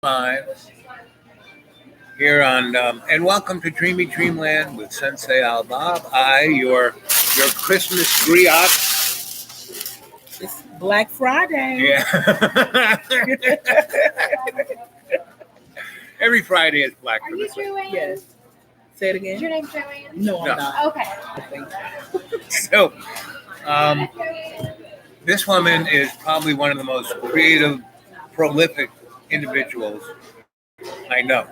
Live here on and welcome to Dreamy Dreamland with Sensei Al Bob. Your Christmas griot. It's Black Friday. Yeah. Every Friday is Black Are you Friday. Joanne? Yes. Say it again. Is your name Joanne? No, I'm No. not. Okay. So this woman is probably one of the most creative, prolific individuals I know.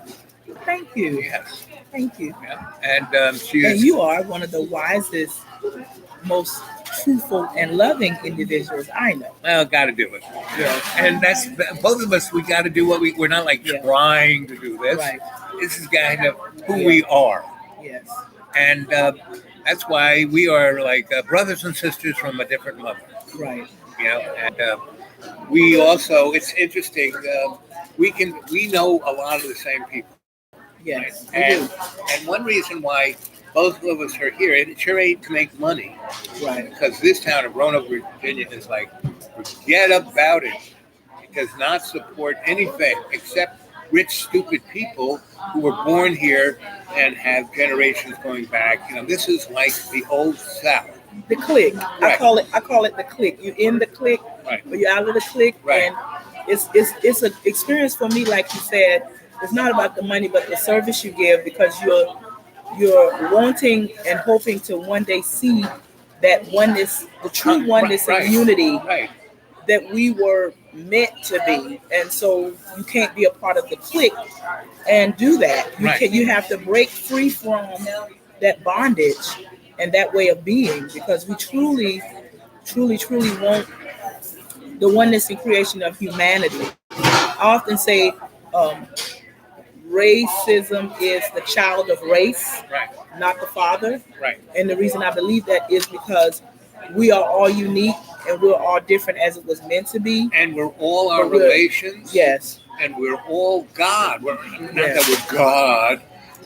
Thank you. Yes. Thank you. Yeah. And she And is. you are one of the wisest, most truthful, and loving individuals I know. Well, got to do it. Yes. And that's both of us. We got to do what we're not like Yeah. trying to do this. Right. This is kind of who Yeah. we are, Yes. and that's why we are like brothers and sisters from a different mother. Right. You know, and we also. It's interesting. We know a lot of the same people. Yes. Right? We do. And one reason why both of us are here, it sure ain't to make money, Right. because this town of Roanoke, Virginia, is like forget about it. It does not support anything except rich, stupid people who were born here and have generations going back. You know, this is like the old South. The clique. I Right. call it the clique. You in the clique, Right. or you out of the clique, Right. and it's an experience for me. Like you said, it's not about the money, but the service you give, because you're wanting and hoping to one day see that oneness, the true oneness Right. and unity Right. that we were meant to be. And so you can't be a part of the clique and do that. Right. You have to break free from that bondage and that way of being, because we truly want the oneness and creation of humanity. I often say racism is the child of race, Right. not the father. Right. And the reason I believe that is because we are all unique and we're all different as it was meant to be. And we're all our But we're- relations. Yes. And we're all God. We're not Yes. that we're God,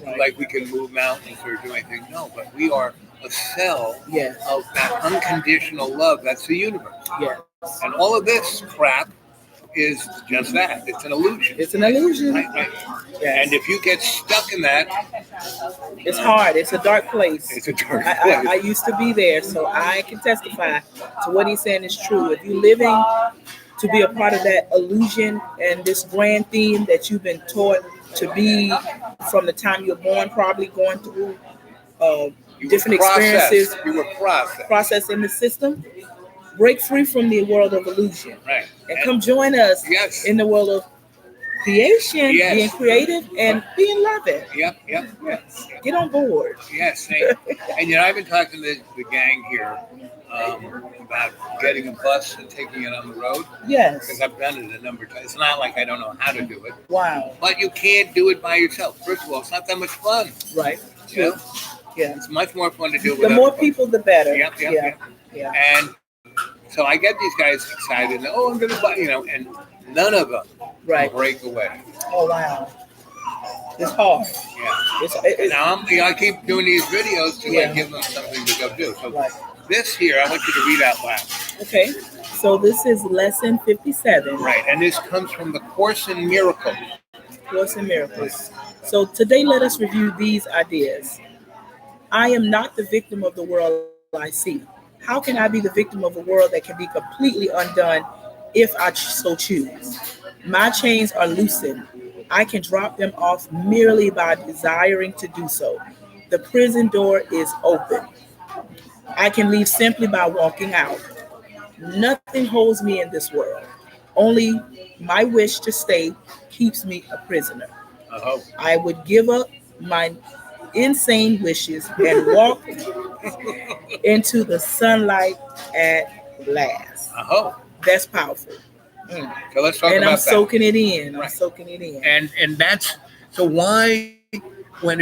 Right. like we can move mountains or do anything. No, but we are a cell Yes. of that unconditional love. That's the universe. Yes. And all of this crap is just that. It's an illusion. It's an illusion. Right, right. Yes. And if you get stuck in that, It's hard. It's a dark place. it's a dark I place. used to be there, so I can testify to what he's saying is true. If you're living to be a part of that illusion and this grand theme that you've been taught to be from the time you're born, probably going through You were different processed. experiences, You were processed. process in the system, break free from the world of illusion Right. and come join us Yes. in the world of creation, Yes. being creative and being loving. Yep. Get on board. Yes. And you know, I've been talking to the gang here about getting a bus and taking it on the road, Yes. because I've done it a number of times. It's not like I don't know how to do it, Wow. but you can't do it by yourself. First of all, it's not that much fun. Right. You know? Yeah. It's much more fun to do it The with more other folks. people, the better. Yep. Yeah. And so I get these guys excited. And, I'm going to buy, and none of them Right. break away. Oh wow. It's hard. Yeah. It's Now I keep doing these videos to Yeah. give them something to go do. So right. this here, I want you to read out loud. Okay. So this is lesson 57. Right, and this comes from the Course in Miracles. Course in Miracles. So today let us review these ideas. I am not the victim of the world I see. How can I be the victim of a world that can be completely undone if I so choose? My chains are loosened. I can drop them off merely by desiring to do so. The prison door is open. I can leave simply by walking out. Nothing holds me in this world. Only my wish to stay keeps me a prisoner. Oh, I would give up my insane wishes and walk into the sunlight at last. oh. That's powerful. So let's talk And about I'm that. soaking it in. I'm Right. soaking it in. And that's so why when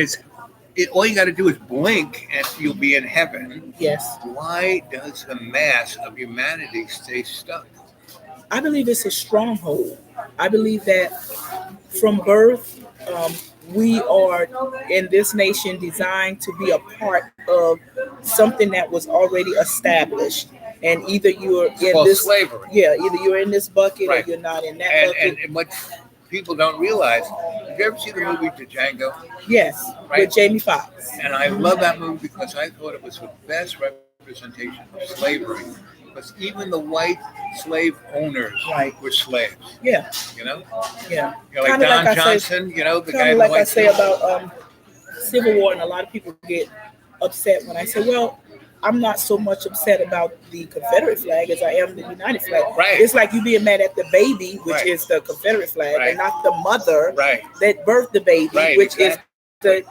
all you got to do is blink and you'll be in heaven. Yes. Why does the mass of humanity stay stuck? I believe it's a stronghold. I believe that from birth, we are in this nation designed to be a part of something that was already established. And either you're in Called this slavery. yeah, either you're in this bucket Right. or you're not in that And bucket. and what people don't realize. Did you ever see the movie Django? Yes, Right. with Jamie Foxx. And I love that movie because I thought it was the best representation of slavery. Because even the white slave owners Right. were slaves. Yeah, You know, yeah. like Kinda Don like I say- Johnson. You know, the guy Kind in of the like I white say suit. about Civil War, and a lot of people get upset when I say, well, I'm not so much upset about the Confederate flag as I am the United flag. Right. It's like you being mad at the baby, which Right. is the Confederate flag, Right. and not the mother Right. that birthed the baby, Right, which exactly. is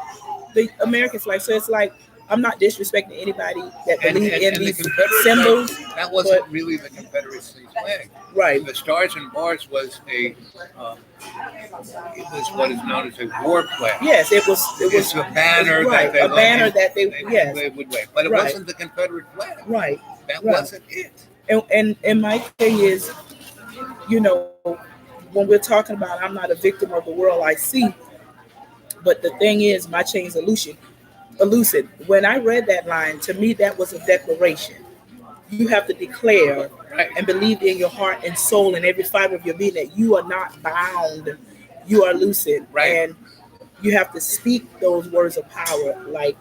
the American flag. So it's like I'm not disrespecting anybody that believe in And the these Confederate symbols. flag, that wasn't really the Confederacy's flag. Right. The stars and bars was it was what is known as a war flag. Yes, it was. It's a banner right, that they a banner that they yes, they would wave, but it Right. wasn't the Confederate flag. right. That Right. wasn't it. And my thing is, you know, when we're talking about I'm not a victim of the world I see, but the thing is my chains elusive. When I read that line, to me that was a declaration. You have to declare Right. and believe in your heart and soul and every fiber of your being that you are not bound, you are lucid. Right. And you have to speak those words of power like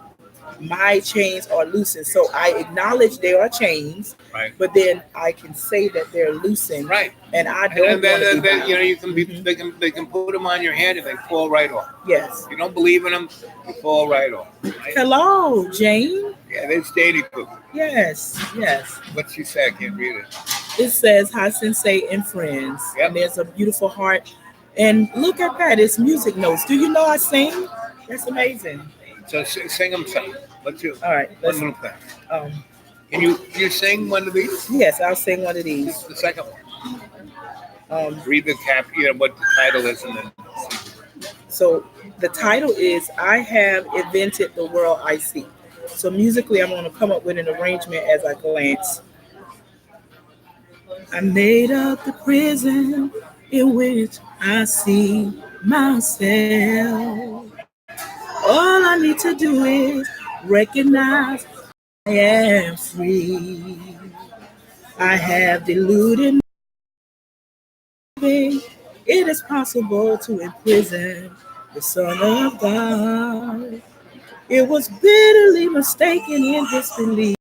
my chains are loosened. So I acknowledge there are chains, Right. but then I can say that they're loosened. Right. And I don't And want then, to be then bound. you know you can be Mhm. they can put them on your hand and they fall right off. Yes. If you don't believe in them, you fall right off. Right? Hello, Jane. Yeah, there's Daily Poop. Yes, yes. What she say? I can't read it. It says Hi Sensei and friends. Yep. And there's a beautiful heart. And look at that, it's music notes. Do you know I sing? That's amazing. So sing them something. Let's do All right, one let's little thing. um Can you sing one of these? yes, I'll sing one of these. The second one. Read the cap. You know what the title is, and then. So the title is I Have Invented the World I See. So musically I'm gonna come up with an arrangement as I glance. I made up the prison in which I see myself. All I need to do is recognize I am free. I have deluded me. It is possible to imprison the Son of God. It was bitterly mistaken in disbelief,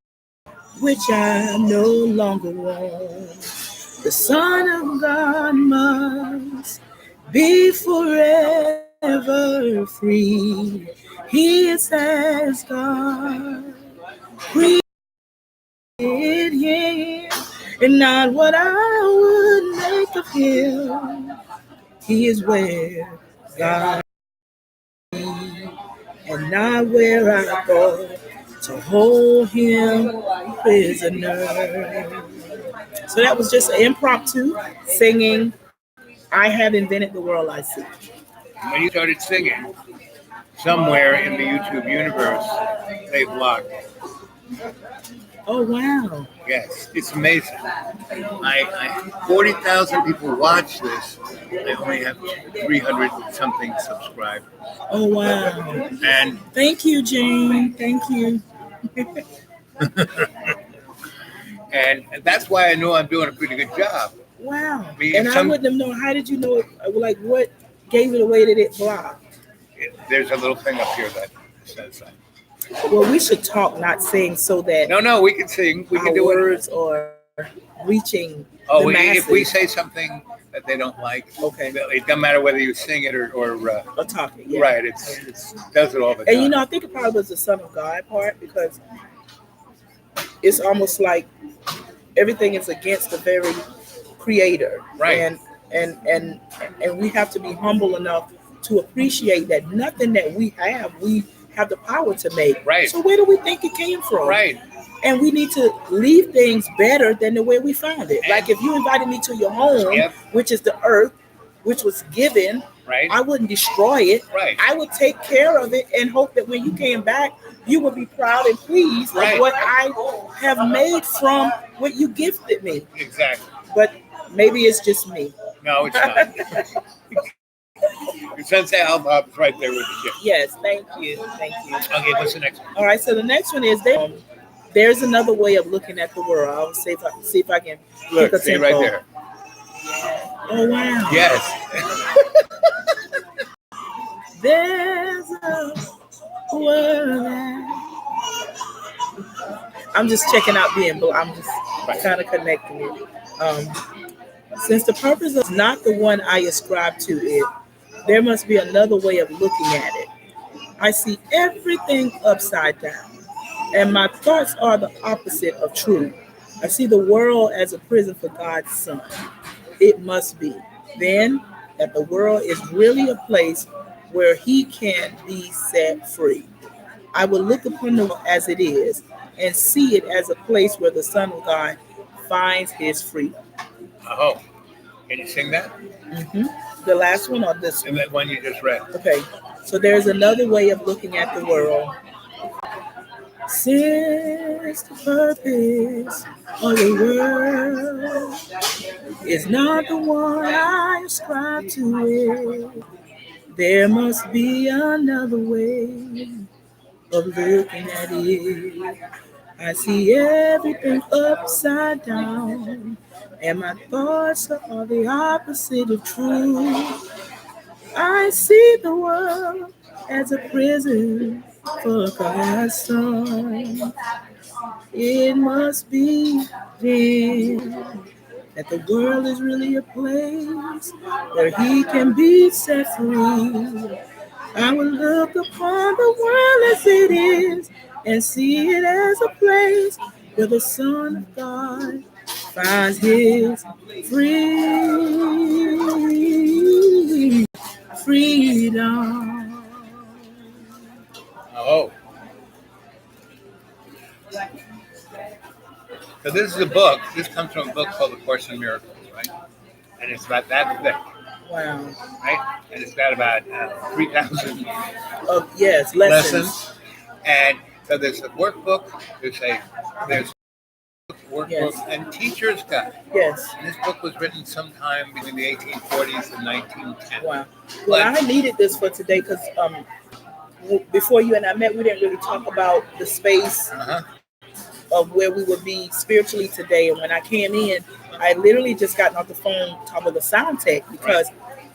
which I no longer want. The Son of God must be forever free. He is as God created him, and not what I would make of him. He is where God is, and not where I go to hold him prisoner. So that was just an impromptu singing. I have invented the world I see. When you started singing, somewhere in the YouTube universe, they blocked it. Oh wow! Yes, it's amazing. 40,000 people watch this. I only have 300 something subscribers. Oh wow! And Thank you, Jane. Thank you. and that's why I know I'm doing a pretty good job. Wow! Me And and I some- wouldn't have known. How did you know? Like, what gave it away that it blocked? There's a little thing up here that says that. Well, we should talk, not sing, so that No, we can sing. We our can do it. words are reaching Oh, the masses. if we say something that they don't like, Okay. it doesn't matter whether you sing it or Or talking, yeah. right. It does it all the time. And you know, I think it probably was the Son of God part because it's almost like everything is against the very Creator, Right. And we have to be humble enough to appreciate that nothing that we have the power to make. Right. So where do we think it came from? Right. And we need to leave things better than the way we found it. Like if you invited me to your home, Yep. which is the earth, which was given, Right. I wouldn't destroy it. Right. I would take care of it and hope that when you came back, you would be proud and pleased Right. of what I have made from what you gifted me. Exactly. But maybe it's just me. No, it's not. Your Sensei Albob's right there with the kid. Yes, thank you. Thank you. Okay, what's the next one? All right, so the next one is there's another way of looking at the world. I'll see if I can Look, pick a see tempo. right there. Oh wow. Yes. There's a world. I'm just checking out being blue. I'm just kind of connecting it. Since the purpose is not the one I ascribe to it, there must be another way of looking at it. I see everything upside down, and my thoughts are the opposite of true. I see the world as a prison for God's Son. It must be. Then, that the world is really a place where He can be set free. I will look upon the world as it is and see it as a place where the Son of God finds His freedom. Oh, can you sing that? hmm The last one or this And one? that one you just read. Okay. So there's another way of looking at the world. Since the purpose of the world is not the one I ascribe to it, there must be another way of looking at it. I see everything upside down, and my thoughts are the opposite of truth. I see the world as a prison for God's Son. It must be then that the world is really a place where He can be set free. I will look upon the world as it is and see it as a place where the Son of God finds His free freedom. Oh. So this is a book. This comes from a book called The Course in Miracles, right? And it's about that thick, Wow. right? And it's got about 3,000 Yes, lessons. And so there's a workbook. There's workbook Yes. and teacher's guide. Yes. And this book was written sometime between the 1840s and 1910. Wow. Well, I needed this for today because before you and I met, we didn't really talk about the space Uh-huh. of where we would be spiritually today. And when I came in, I literally just gotten off the phone talking with the sound tech because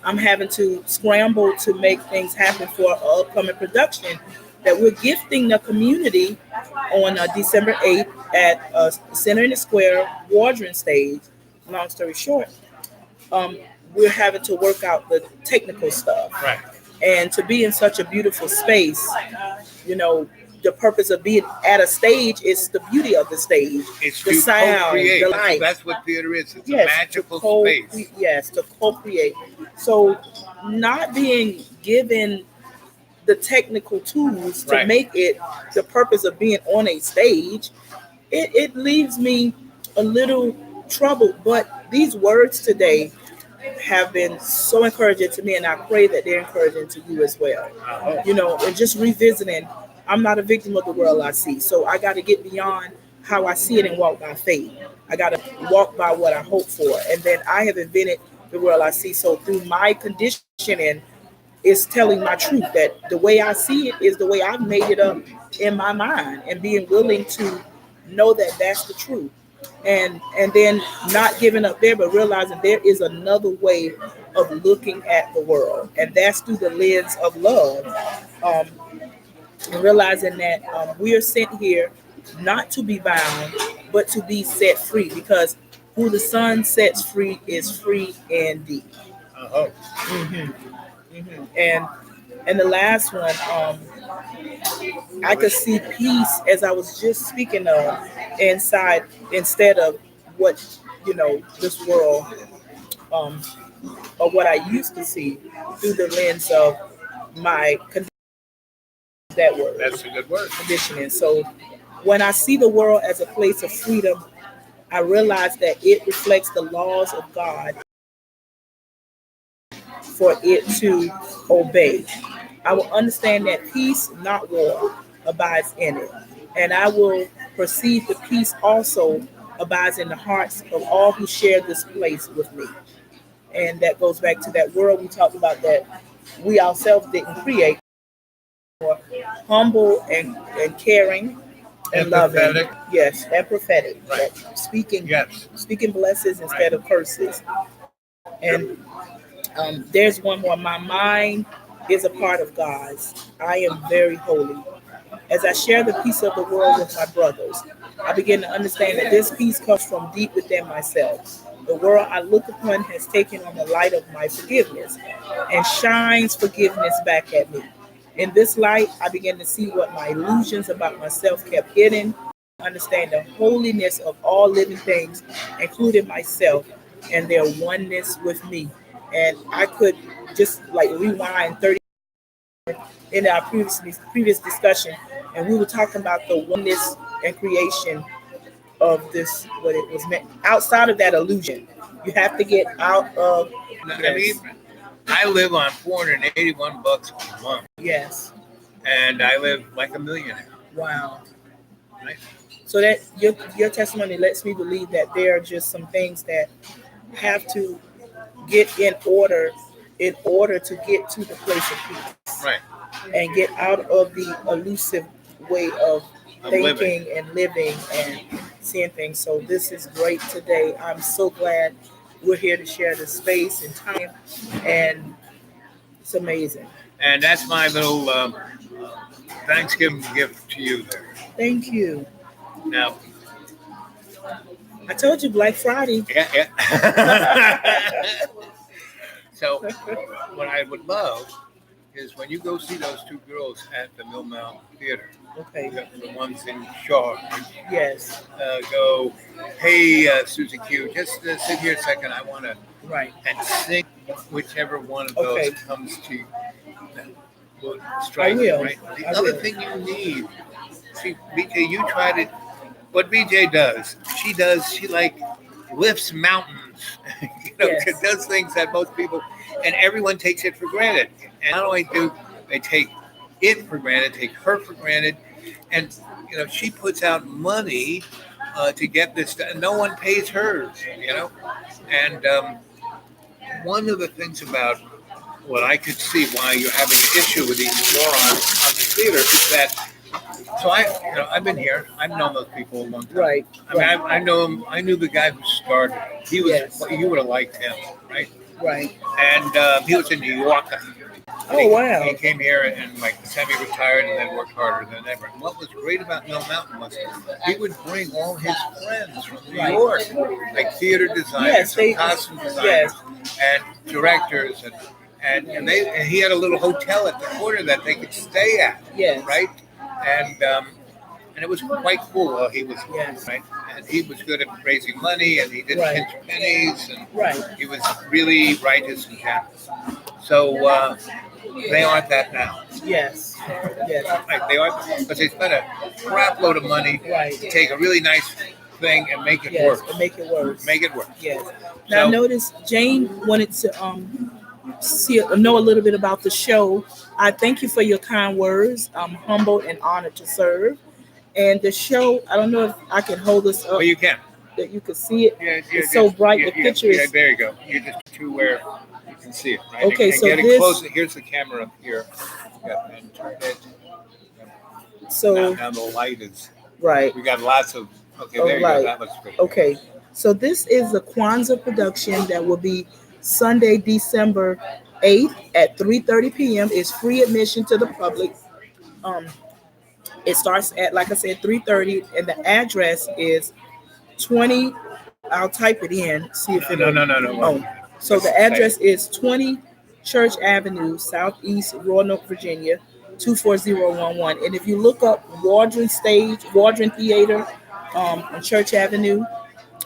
I'm having to scramble to make things happen for an upcoming production that we're gifting the community on December 8th at Center in the Square Wardroom stage. Long story short, we're having to work out the technical stuff. Right. And to be in such a beautiful space, you know, the purpose of being at a stage is the beauty of the stage, It's the to sound, co-create. the light. That's what theater is. It's Yes, a magical to space. Yes, to co-create. So not being given the technical tools to Right. make it the purpose of being on a stage, it leaves me a little troubled. But these words today have been so encouraging to me, and I pray that they're encouraging to you as well. Uh-huh. You know, and just revisiting, I'm not a victim of the world I see. So I got to get beyond how I see it and walk by faith. I got to walk by what I hope for. And then I have invented the world I see. So through my conditioning, it's telling my truth that the way I see it is the way I've made it up in my mind, and being willing to know that that's the truth. And then not giving up there, but realizing there is another way of looking at the world, and that's through the lens of love. Um, and realizing that we are sent here not to be bound, but to be set free, because who the Son sets free is free indeed. Uh-huh. hmm hmm And the last one, I could see peace, as I was just speaking of, inside, instead of what, you know, this world, um, or what I used to see through the lens of my that word That's a good word. conditioning. So when I see the world as a place of freedom, I realize that it reflects the laws of God for it to obey. I will understand that peace, not war, abides in it. And I will perceive the peace also abides in the hearts of all who share this place with me. And that goes back to that world we talked about that we ourselves didn't create. Humble and caring and loving. Empathetic. Yes, and prophetic. Right. Speaking Yes. speaking blessings instead of curses. And there's one more. My mind is a part of God's. I am very holy. As I share the peace of the world with my brothers, I begin to understand that this peace comes from deep within myself. The world I look upon has taken on the light of my forgiveness and shines forgiveness back at me. In this light, I begin to see what my illusions about myself kept hidden, understand the holiness of all living things, including myself, and their oneness with me. And I could just like rewind 30 in our previous discussion, and we were talking about the oneness and creation of this, what it was meant. Outside of that illusion, you have to get out of. I mean, Yes, I live on $481 a month, yes, and I live like a millionaire. wow. Right? So that your testimony lets me believe that there are just some things that have to get in order to get to the place of peace Right. and get out of the elusive way of Of thinking living. and living and seeing things. So this is great today. I'm so glad we're here to share the space and time, and it's amazing. And that's my little Thanksgiving gift to you there. Thank you. Now, I told you Black Friday. yeah. So, what I would love is when you go see those two girls at the Mill Mountain Theater, Okay. the ones in Shaw, Yes. go, hey, Susie Q, just sit here a second. I want to, Right. and sing whichever one of those Okay. comes to will strike I will. you, right? The I other will. thing you need, see, BJ, you tried it. What BJ does, she like lifts mountains, Yes. does things that most people, and everyone takes it for granted. And not only do they take it for granted, take her for granted, and she puts out money to get this done. No one pays hers, and one of the things about what I could see why you're having an issue with these morons on the theater is that. So I've been here. I've known those people a long time. Right. I mean, I know him. I knew the guy who started it. He was. Yes. You would have liked him, right? Right. And he was in New York. Oh, wow. He came here and like semi-retired and then worked harder than ever. And what was great about Mill Mountain was he would bring all his friends from New Right. York, like theater designers, Yes, they- and costume designers, yes. and directors, and he had a little hotel at the corner that they could stay at, Yes. right? And it was quite cool while he was Yes. right, and he was good at raising money, and he didn't Right. pinch pennies, and Right. he was really righteous and generous. So they aren't that now. Yes. Yes. Right, they are, but they spent a crap load of money Right. to take a really nice thing and make it Yes. work. And make it worse. Make it work. Yes. Now, So- notice Jane wanted to know a little bit about the show. I thank you for your kind words. I'm humbled and honored to serve. And the show, I don't know if I can hold this up Well, you can. that you can see it. Yeah, It's so bright, the picture Yeah, is- there you go. You're just to where you can see it. Right? Okay, and so getting this- closer. Here's the camera up here. Yeah, and turn it. So, Now the light is. right. We got lots of. Okay, Oh, there you light. go. That looks good. Okay. So this is the Kwanzaa production that will be Sunday, December 8th at 3:30 p.m. It's free admission to the public. It starts at, like I said, 3:30, and the address is 20. I'll type it in, see if it. No. Oh, so the address is 20 Church Avenue, Southeast Roanoke, Virginia, 24011. And if you look up Wardren Theater on Church Avenue.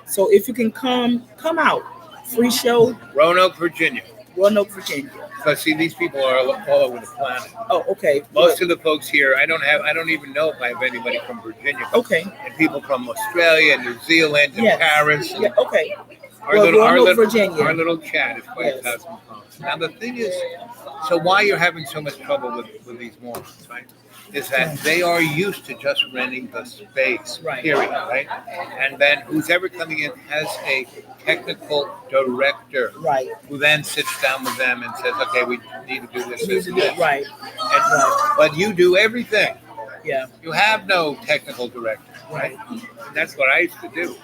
So if you can come out. Free show, Roanoke, Virginia. Roanoke, Virginia. Because see, these people are all over the planet. Oh, okay. Most of the folks here, I don't even know if I have anybody from Virginia. Okay. And people from Australia, New Zealand, and Yes. Paris. Yeah, okay. Our Well, little, Roanoke, Virginia. Our little chat is 5,000 Yes. pounds. Now the thing is, so why you're having so much trouble with these morons, right? Is that they are used to just renting the space, Right. period, right? And then who's ever coming in has a technical director Right. who then sits down with them and says, okay, we need to do this, this, and this. Right. But you do everything. Yeah. You have no technical director, right? And that's what I used to do.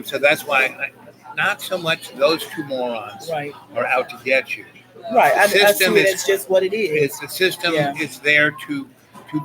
So that's why not so much those two morons Right. are out to get you. Right. I see System it is- as just what it is. It's the system Yeah. is there to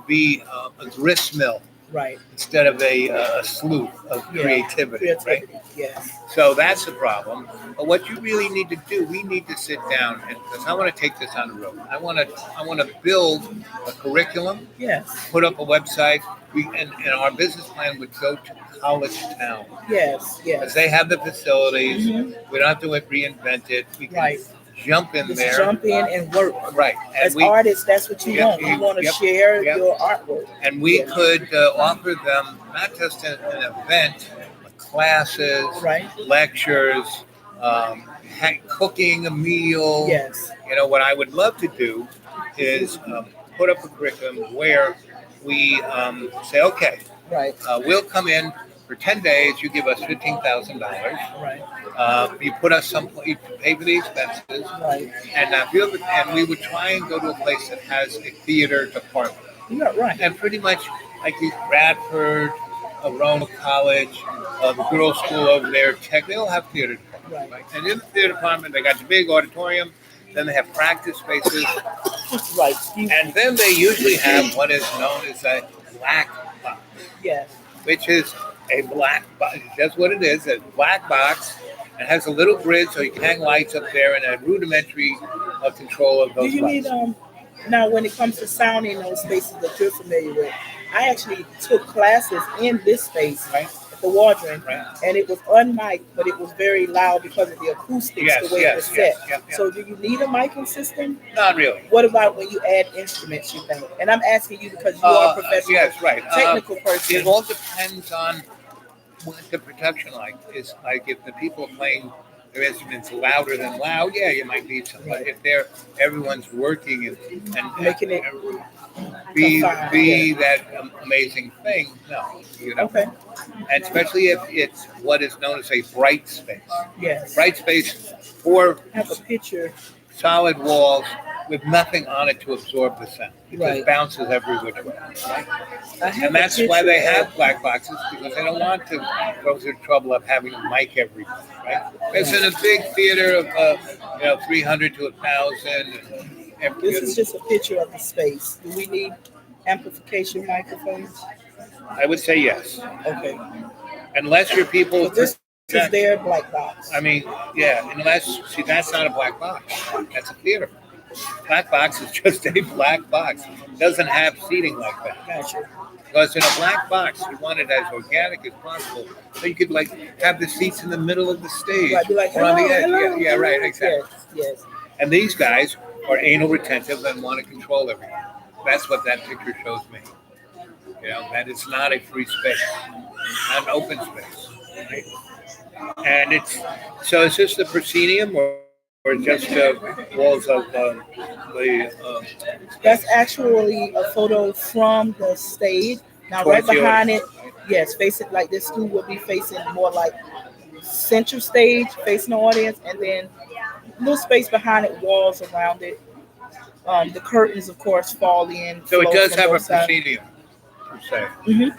be a grist mill Right. instead of a sleuth of Yeah. creativity, right? Creativity. Yes. So that's the problem. But what you really need to do, we need to sit down and because I want to take this on the road. I want to build a curriculum, Yes. put up a website. And our business plan would go to college town Yes. because Yes. they have the facilities. Mhm. We don't have to reinvent it. We can Right. jump in Just there. jump in and work. Right. As artists, that's what you Yep, want. You want to yep, share yep. your artwork. And we Yeah. could offer them not just an event, but classes, Right. lectures, cooking a meal. Yes. You know, what I would love to do is put up a curriculum where we say, okay, Right. we'll come in for 10 days. You give us $15,000. Right. You put us you pay for the expenses. Right. And we would try and go to a place that has a theater department. You're right. And pretty much like Bradford, Roanoke College, the girls' school over there, Tech, they all have theater departments. Right. And in the theater department, they got the big auditorium, then they have practice spaces, Right. and then they usually have what is known as a black box, Yes. which is a black box. That's what it is, a black box. It has a little grid so you can hang lights up there and a rudimentary control of Do those you lights. need now when it comes to sound in those spaces that you're familiar with? I actually took classes in this space Right. at the Waldron, Right. and it was unmiked, but it was very loud because of the acoustics, Yes, the way it was yes, set. yes, yeah. So do you need a miking system? Not really. What about when you add instruments, you think? And I'm asking you because you are a professional, Yes, right. technical person. It all depends on what the production is. Like if the people are playing their instruments louder than loud, yeah, you might need some. But if everyone's working and Making it be confined, that amazing thing, no, you know. Okay. And especially if it's what is known as a bright space. Yes. Bright space, 4 Have a picture. solid walls with nothing on it to absorb the sound. It Right. just bounces every which way. I have And a that's why picture they of- have black boxes, because they don't want to go through the trouble of having a mic everywhere, right? It's in a big theater of 300 to 1,000. This is just a picture of the space. Do we need amplification microphones? I would say yes, Okay. unless your people. So this is their black box. I mean, yeah, that's not a black box. That's a theater. Black box is just a black box. It doesn't have seating like that. Gotcha. Because in a black box, you want it as organic as possible. So you could have the seats in the middle of the stage Right, be like, or on the edge. hello. Yeah, right, exactly. Yes. And these guys are anal retentive and want to control everything. That's what that picture shows me. You know, that it's not a free space, not an open space. Right? And is this the proscenium or just walls of the? That's actually a photo from the stage. Now, right Towards the behind it, yes, facing like this stool will be facing more like center stage, facing the audience, and then little space behind it, walls around it. The curtains, of course, fall in. So it flow does from have a both sides. proscenium, per se. Mhm.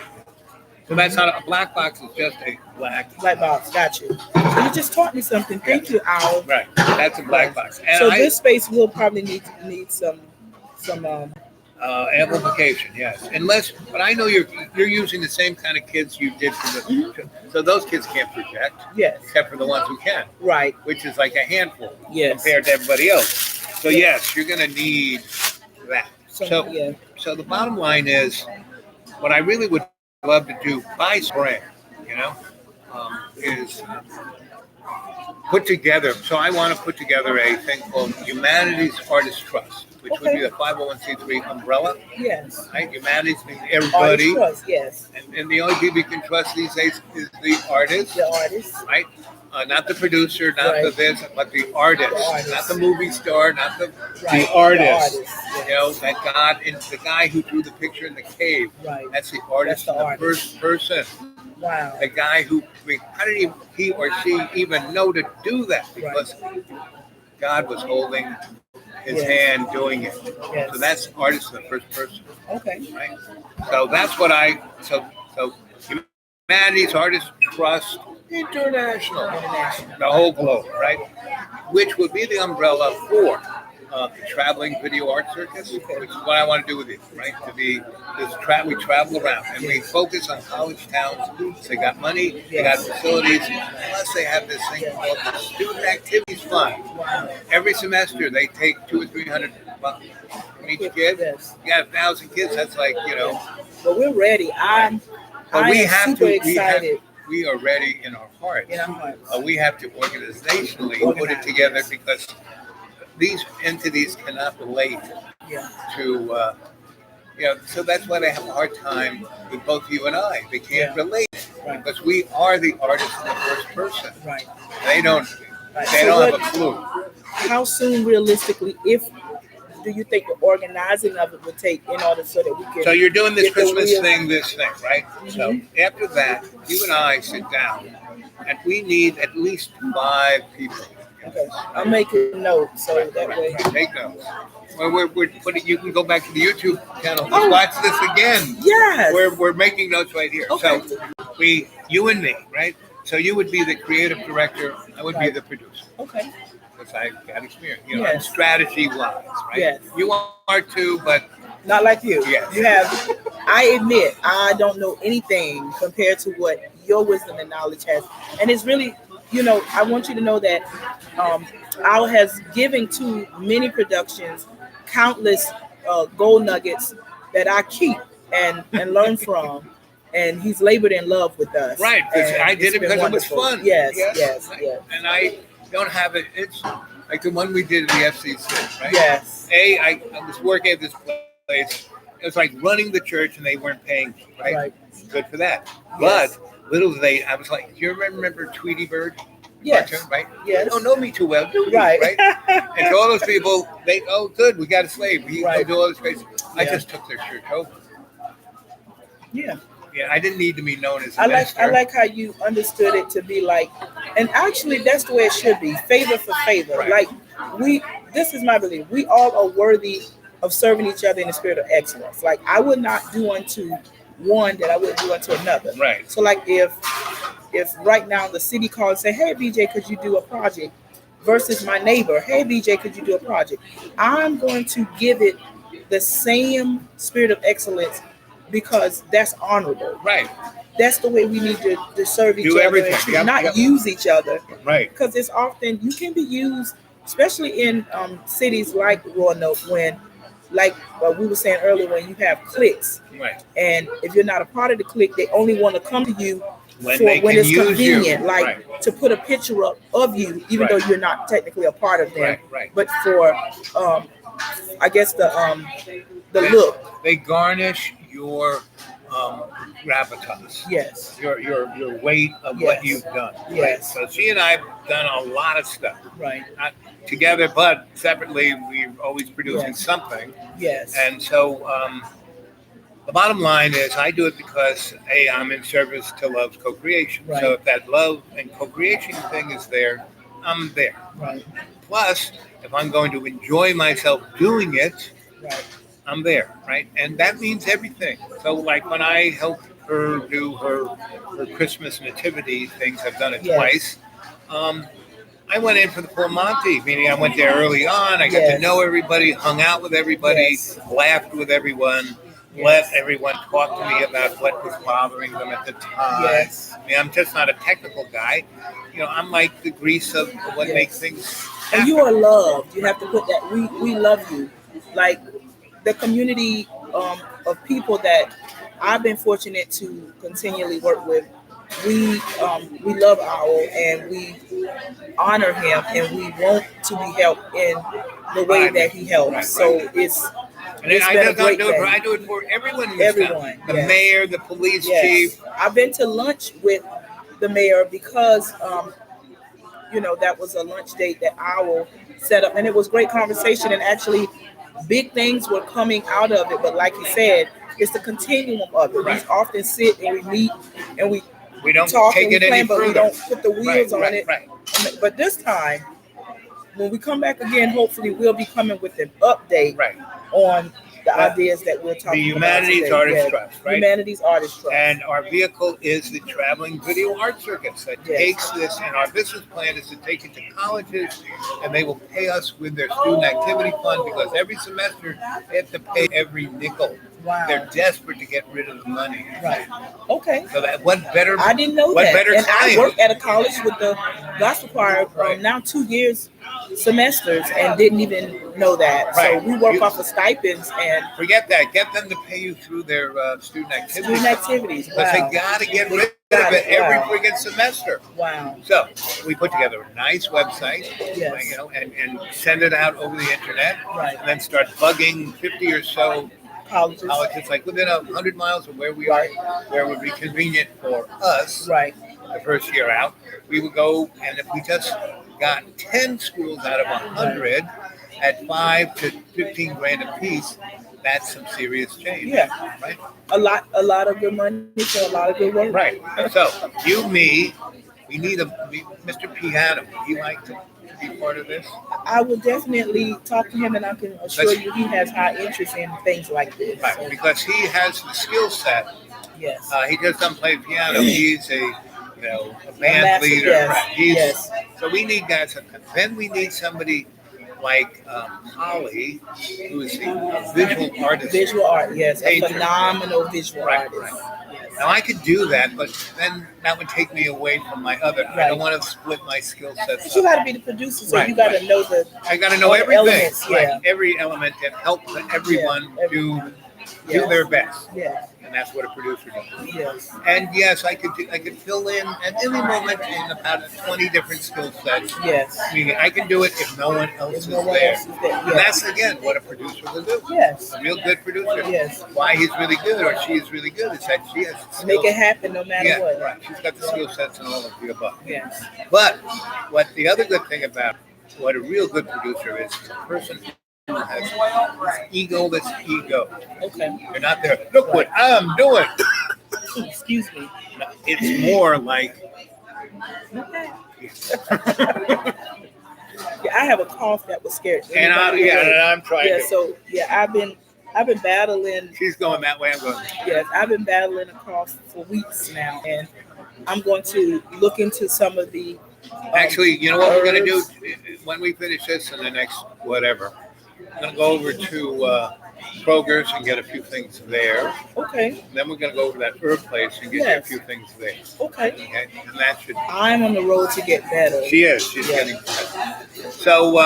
So that's not a black box. Is just a black. Black box, got you. So you just taught me something. Thank you, Al. Right. That's a black box. And So this space will probably need some amplification, yes. But I know you're using the same kind of kids you did for the. So those kids can't project, yes, except for the ones who can, right, which is like a handful yes. compared to everybody else. So yes, you're going to need that. So yeah, So the bottom line is, what I really would love to do by spring, is put together. So I want to put together a thing called Humanities Artist Trust, which would be a 501c3 umbrella. yes. Right? Humanities means everybody, Artist trust, yes. and the only people you can trust these days is the artist, The artist, right? Not the producer, not Right. the this, but the artist, The artist. not the movie star, not the right. artist. yes. That God, and the guy who drew the picture in the cave. Right. That's the artist, That's the the artist. first person. Wow. The guy who, how did he or she even know to do that? Because God was holding his Yes. hand doing it. Yes. So that's artist, the first person, Okay. right? So that's what so Humanities Artist Trust International. International. The whole globe, right? Which would be the umbrella for the traveling video art circus, which is what I want to do with you, right? To be this we travel around and we focus on college towns. They got money, they got facilities, plus they have this thing called the Student Activities Fund. Every semester they take 200 or 300 bucks from each kid. Yes. You got 1,000 kids. That's like But we're ready. I am super excited. We are ready in our hearts. In our hearts. We have to organizationally put it together because these entities cannot relate to, so that's why they have a hard time with both you and I. They can't relate because we are the artist in the first person. Right. They don't. Right. They don't have a clue. How soon, realistically, do you think the organizing of it would take in order so that we can? So you're doing this get the Christmas real- thing, right? Mm-hmm. So after that, you and I sit down, and we need at least 5 people. Okay, I'll make a note so that way. Take notes. We're putting. You can go back to the YouTube channel and watch this again. Yes. We're making notes right here. Okay. So you and me, right? So you would be the creative director. I would be the producer. Okay. Because I got experience, Yes. strategy wise, right? Yes. You are too, but Not like you. Yes. You have. I admit I don't know anything compared to what your wisdom and knowledge has, and it's really. I want you to know that Al has given to many productions countless gold nuggets that I keep and learn from, and he's labored in love with us. right. Because and I did it's it been because wonderful. it was fun. Yes, yes. And I don't have it. It's like the one we did at the FCC, right? Yes. I was working at this place. It was like running the church, and they weren't paying me, right? Good for that. Yes. But little did they, I was like, do you remember Tweety Bird? Yes. Cartoon, right? Yes. You don't know me too well, do you? Right. And so all those people, good, we got a slave. We Right. do all this crazy. I Yeah. just took their church over. Yeah. Yeah, I didn't need to be known as a I minister. like how you understood it to be like, and actually that's the way it should be, favor for favor. Right. Like this is my belief. We all are worthy of serving each other in the spirit of excellence. Like I would not do unto one that I wouldn't do unto another. Right. So like if right now the city called and say, hey BJ, could you do a project? Versus my neighbor, hey BJ, could you do a project? I'm going to give it the same spirit of excellence because that's honorable. Right. That's the way we need to serve each Do other everything. and to Yep, not yep. use each other. Right. Because it's often you can be used, especially in cities like Roanoke, when, like we were saying earlier, when you have cliques, Right. and if you're not a part of the clique, they only want to come to you When for they when can it's use convenient, you. like Right. to put a picture up of you, even Right. though you're not technically a part of them. Right. Right. But for, I guess the look, They garnish your gravitas. yes, Your weight of Yes. what you've done. Yes. Right? So she and I have done a lot of stuff. right, Not together, but separately, we're always producing Yes. something. yes, And so the bottom line is I do it because, A, I'm in service to Love's co-creation. Right. So if that love and co-creation thing is there, I'm there. right, Plus, if I'm going to enjoy myself doing it, right, I'm there, right? And that means everything. So like when I help her do her Christmas nativity things, I've done it Yes. twice. I went in for the full Monty, meaning I went there early on. I got Yes. to know everybody, hung out with everybody, Yes. laughed with everyone, Yes. let everyone talk to me about what was bothering them at the time. Yes. I mean, I'm just not a technical guy. I'm like the grease of what Yes. makes things happen. and you are loved. You have to put that. We love you. Like the community of people that I've been fortunate to continually work with. We love Owl and we honor him and we want to be helped in the way Right. that he helps. Right. So And it's I been a just don't great do it for day. I do it for everyone in this town. Everyone, The yes. mayor, the police yes. chief. I've been to lunch with the mayor because that was a lunch date that Owl set up and it was great conversation and actually big things were coming out of it. But like you said, it's the continuum of it. Right. We often sit and we meet and we We don't talk take and we it any plan, but further. we don't put the wheels on right, it. Right. But this time, when we come back again, hopefully we'll be coming with an update Right. on the ideas that we're talking the about Humanities today. Artist Yeah. Trust, right? Humanities Artist Trust. And our vehicle is the Traveling Video Art Circus that Yes. takes this, and our business plan is to take it to colleges, and they will pay us with their student activity fund because every semester they have to pay every nickel. Wow. They're desperate to get rid of the money. Right. Okay. So that what better? I didn't know what that. better And I client? worked at a college with the gospel choir Right. now 2 years semesters and didn't even know that. Right. So we work You- off of stipends and Forget that. Get them to pay you through their student activity. student activities. Because Wow. they got to get rid Got of it it. every Wow. freaking semester. Wow. So we put together a nice website, Yes. you know, and send it out over the internet, Right. and then start bugging 50 or so Colleges. colleges, like within 100 miles of where we are, where it would be convenient for us. Right. The first year out, we would go, and if we just got 10 schools out of 100 at 5 to 15 grand a piece, that's some serious change. Yeah. Right. A lot of good money for a lot of good work. Right. So you, me, we need Mr. Piano. Would he like to be part of this? I will definitely talk to him, and I can assure you he has high interest in things like this. Right. So, Because he has the skill set. yes. He just doesn't play piano. He's a band master, leader. yes, Right. He's, yes. So we need guys. Then we need somebody like Holly, who is a visual artist. Visual art, yes. A Painter. phenomenal visual Right, artist. right. Yes. Now I could do that, but then that would take me away from my other. I Right. don't want to split my skill sets. But you up. got to be the producer, so Right, you got to right. know the I got to know all the everything, elements, right? yeah. Every element, and help everyone Yeah, do yes. their best, Yes. and that's what a producer does. Yes. And yes, I could fill in at any moment in about 20 different skill sets. Yes. Meaning I can do it if no one else If is no one there. else is there. And Yes. that's again what a producer will do. Yes. A real good producer. Yes. Why he's really good or she is really good is that she has the Make it skills. happen no matter Yeah, what. right. She's got the skill sets and all of the above. Yes. But what the other good thing about what a real good producer is a person who has egoless ego. Okay. They're not there. Look what I'm doing. Excuse me. No, it's more like Okay. Yeah, I have a cough that was scared. and I'm trying Yeah. to. So yeah, I've been battling. She's going that way. I'm going. Yes, I've been battling a cough for weeks now, and I'm going to look into some of the. Actually, you know what we're going to do herbs. when we finish this in the next whatever. I'm going to go over to Kroger's and get a few things there. Okay. Then we're going to go over to that herb place and get you a Yes. few things there. Okay. Okay, and that should. I'm on the road to get better. She is. She's Yeah. getting better. So,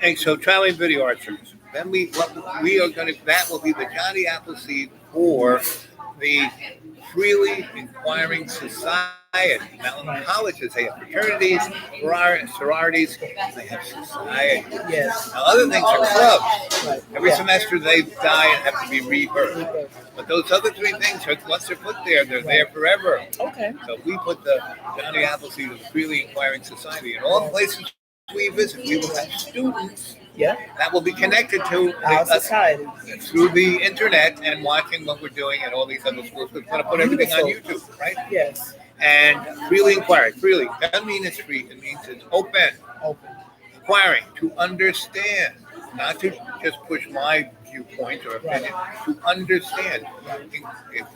and so traveling video art service. Then what we are going to. That will be the Johnny Appleseed for the freely inquiring society. Now, in colleges, they have fraternities, sororities, they have society. Yes. Now, other things are clubs. Right. Every Yeah. semester they die and have to be rebirthed. But those other three things, once they're put there, they're there forever. Okay. So we put the Johnny Appleseed of the Freely Inquiring Society in all the places we visit. We will have students Yeah. that will be connected to Our us society. through the internet and watching what we're doing at all these other schools. We're going to put everything on YouTube, right? Yes. And freely inquiring. Freely doesn't mean it's free. It means it's open. Open. Inquiring to understand, not to just push my viewpoint or opinion. To understand.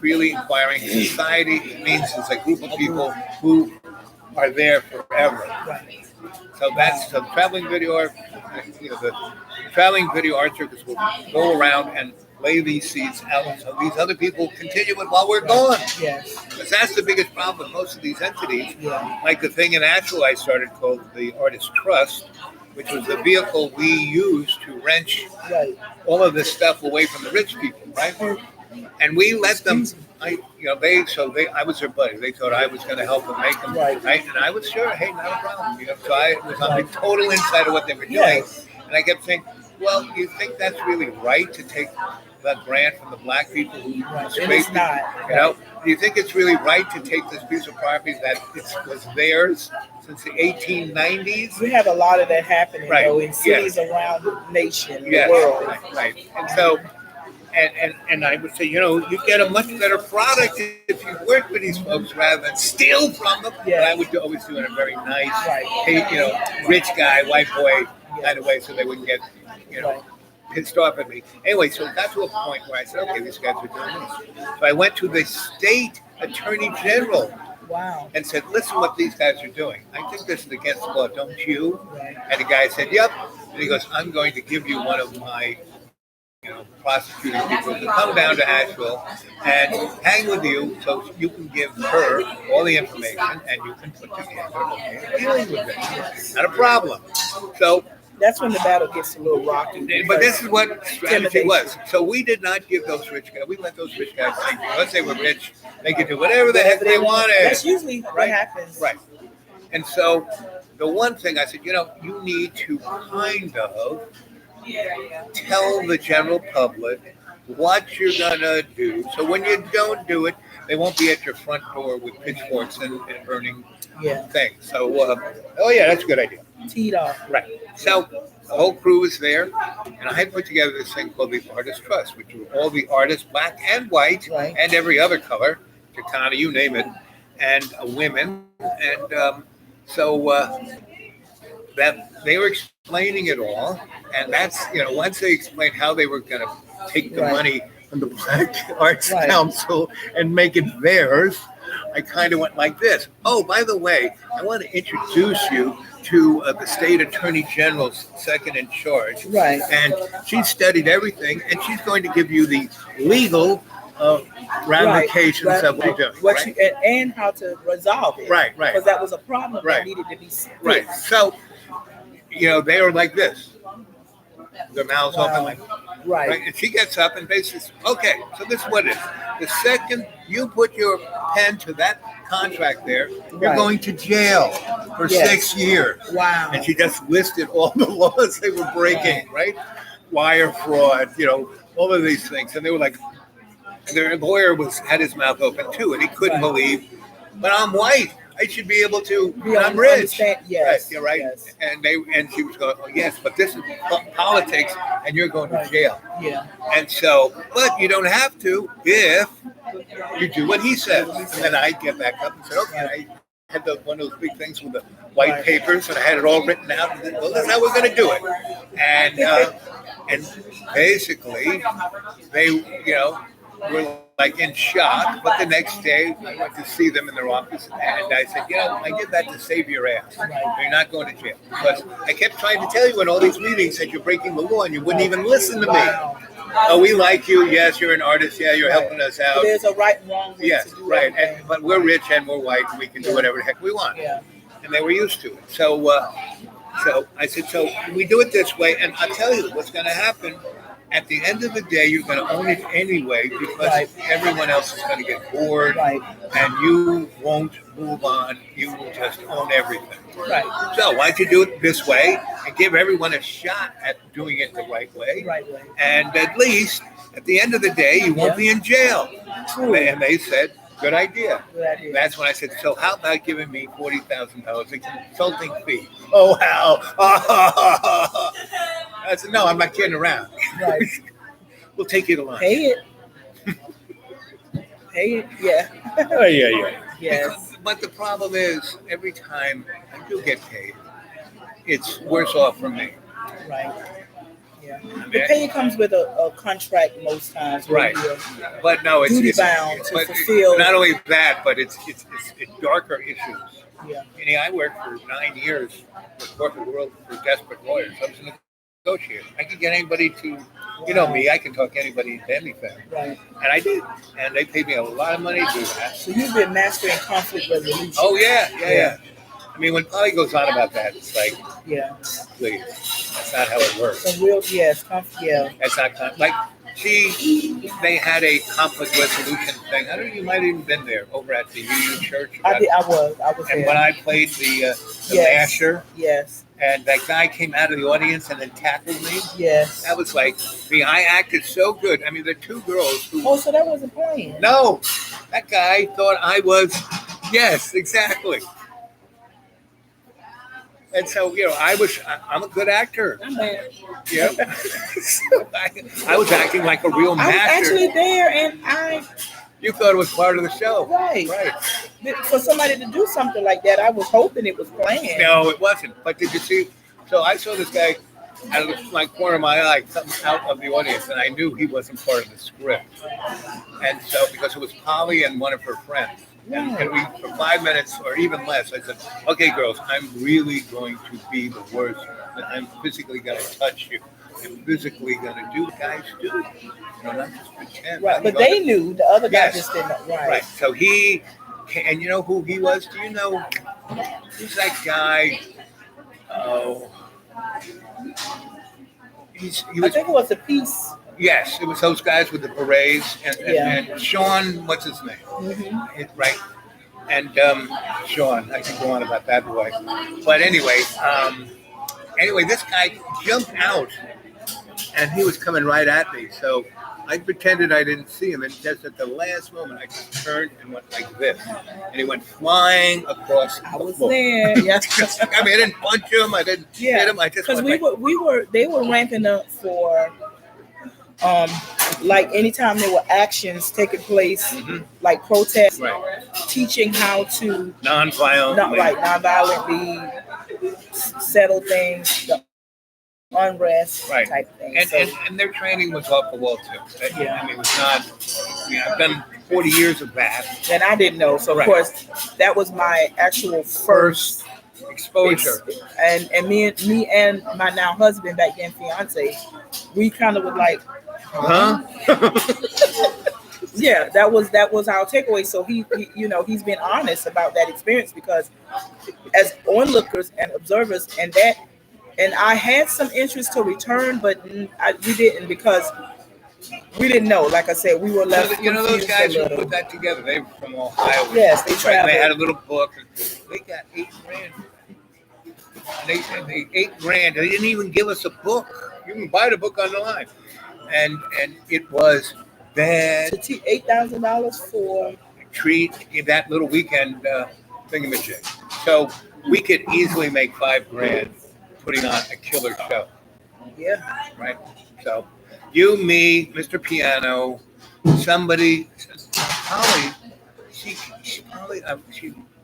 Freely inquiring society means it's a group of people who are there forever. Right. So that's the traveling video art. The traveling video art circus will go around and lay these seeds out, so these other people continue it while we're gone. Yes. Because that's the biggest problem. Most of these entities, Yeah. like the thing in Asheville I started called the Artist Trust, which was the vehicle we used to wrench Right. all of this stuff away from the rich people, right? And we let them. I was their buddy. They thought I was going to help them make them, Right. And I was sure, hey, not a problem. So I was on the total inside of what they were doing, Yes. and I kept saying, well, you think that's really right to take the grant from the black people who Right. And scraped it's not. you know, do you think it's really right to take this piece of property that was theirs since the 1890s? We have a lot of that happening Right. though in cities around the nation, Yes, the world. right. And so, and I would say, you get a much better product if you work with these folks rather than steal from them. Yeah. But I would always do it in a very nice, Right. rich guy, white boy kind of way, so they wouldn't get, Right. pissed off at me. Anyway, so it got to a point where I said, okay, these guys are doing this. So I went to the state attorney general Wow. and said, listen what these guys are doing. I think this is against the law, don't you? Right. And the guy said, yep. And he goes, I'm going to give you one of my prosecuting people to come down to Asheville and hang with you so you can give her all the information and you can put together a hearing with it. Not a problem. So, That's when the battle gets a little rocky. but this is what strategy Intimidation. was. So we did not give those rich guys, we let those rich guys think, once they were rich, they could do whatever the heck they wanted. That's usually what Right. happens. Right. And so the one thing I said, you need to kind of tell the general public what you're gonna do. So when you don't do it, they won't be at your front door with pitchforks and burning Yeah. things. So, oh yeah, that's a good idea. Teed off. Right. So the whole crew was there, and I had put together this thing called the Artist Trust, which were all the artists, black and white, Right. and every other color, Chicana, you name it, and women. And that they were explaining it all, and that's once they explained how they were going to take the Right. money from the Black Arts Right. Council and make it theirs, I kind of went like this. Oh, by the way, I want to introduce you to the state attorney general's second in charge, Right. and she studied everything, and she's going to give you the legal ramifications Right. of what you're doing. What right? you and how to resolve it. Right. Because that was a problem Right. that needed to be fixed. Right. So, they were like this. Their mouths Wow. open like, Right. right? And she gets up and basically says, okay, so this is what it is. The second you put your pen to that contract there, you're Right. going to jail for Yes. 6 years. Wow. And she just listed all the laws they were breaking, right? Wire fraud, all of these things. And they were like, their lawyer had his mouth open too, and he couldn't Right. believe, but I'm white. I should be able to. Be I'm able to rich. understand- yes, Right. You're right. yes. And she was going, oh, yes, but this is politics, and you're going to Right. jail. Yeah. And so, but you don't have to if you do what he says. And then I get back up and said, okay. I had one of those big things with the white Right. papers, and I had it all written out. And then, well, that's how we're going to do it. And basically, they, were like in shock. But the next day, I went to see them in their office, and I said, I did that to save your ass. You're not going to jail. Because I kept trying to tell you in all these meetings that you're breaking the law, and you wouldn't even listen to me. Wow. Oh, we like you. Yes, you're an artist. Yeah, you're Right. helping us So out. there's a right and wrong way Yes, to do right. everything. But we're rich and we're white, and we can do whatever the heck we want. Yeah. And they were used to it. So I said, so we do it this way, and I'll tell you what's going to happen. At the end of the day, you're going to own it anyway because Right. everyone else is going to get bored, Right. and you won't move on. You will just own everything. Right. So why don't you do it this way and give everyone a shot at doing it the right way? Right way. And at least at the end of the day, you won't be in jail. True. And they said, good idea. Good idea. That's when I said, so how about giving me $40,000 a consulting fee? Oh, hell. I said, no, I'm not kidding around. Right. We'll take you to lunch. Pay it. Pay it. Yeah. Oh, yeah. Yes. But the problem is, every time I do get paid, it's worse off for me. Right. Yeah. I mean, The pay comes with a contract most times. where Right. you're But no, it's duty bound to but fulfill. not only that, but it's darker issues. Yeah. I worked for 9 years for corporate world for desperate lawyers. I was a negotiator. I could get anybody to, me, I can talk anybody into anything. Right. And I did. And they paid me a lot of money to do that. So you've been mastering conflict resolution. Oh, yeah. I mean, when Polly goes on about that, it's like, Yeah. please, that's not how it works. Some real, yes, yeah. That's not like they had a conflict resolution thing. I don't know, you might have even been there over at the UU Church. I was And there. when I played the Yes. masher, Yes. and that guy came out of the audience and then tackled me, Yes. that was like, I acted so good. I mean, the two girls who, Oh, so that wasn't playing. no, that guy thought I was, yes, exactly. And so, I'm a good actor. I'm there. Yeah. So I was acting like a real I was master. actually there, and You thought it was part of the show. right. Right. For somebody to do something like that, I was hoping it was planned. No, it wasn't. But did you see? So I saw this guy out of my corner of my eye, come out of the audience, and I knew he wasn't part of the script. And so, because it was Polly and one of her friends. And we, for 5 minutes or even less, I said, okay, girls, I'm really going to be the worst. I'm physically going to touch you. I'm physically going to do what guys do. Not just pretend. Right, but they knew, the other guy just didn't know. Right. So he, and you know who he was? Do you know? Who's that guy? Oh. He I was, think it was a piece. yes, it was those guys with the berets and Sean, what's his name? Right. And Sean, I can go on about that boy. But anyway, this guy jumped out and he was coming right at me. So I pretended I didn't see him. And just at the last moment, I just turned and went like this. And he went flying across the floor. I was there. Yes. I mean, I didn't punch him. I didn't hit him. I just because they were ramping up for like anytime there were actions taking place, like protests, teaching how to non-violently settle things, the unrest type thing. And their training was off the wall too. I mean, it was not. I've done 40 years of that, and I didn't know. So of course, that was my actual first exposure. And me and my now husband, back then fiance, we kind of were like, yeah, that was our takeaway. So he he's been honest about that experience, because as onlookers and observers, and I had some interest to return, but we didn't, because we didn't know. Like I said, we were left. Those guys who put that together, they were from Ohio. Yes, they traveled. They had a little book. They got $8,000. And they said $8,000. They didn't even give us a book. You can buy the book online, and it was bad. To teach $8,000 for treat that little weekend thingamajig. So we could easily make $5,000 putting on a killer show. Yeah. Right. So you, me, Mr. Piano, somebody, Holly. She's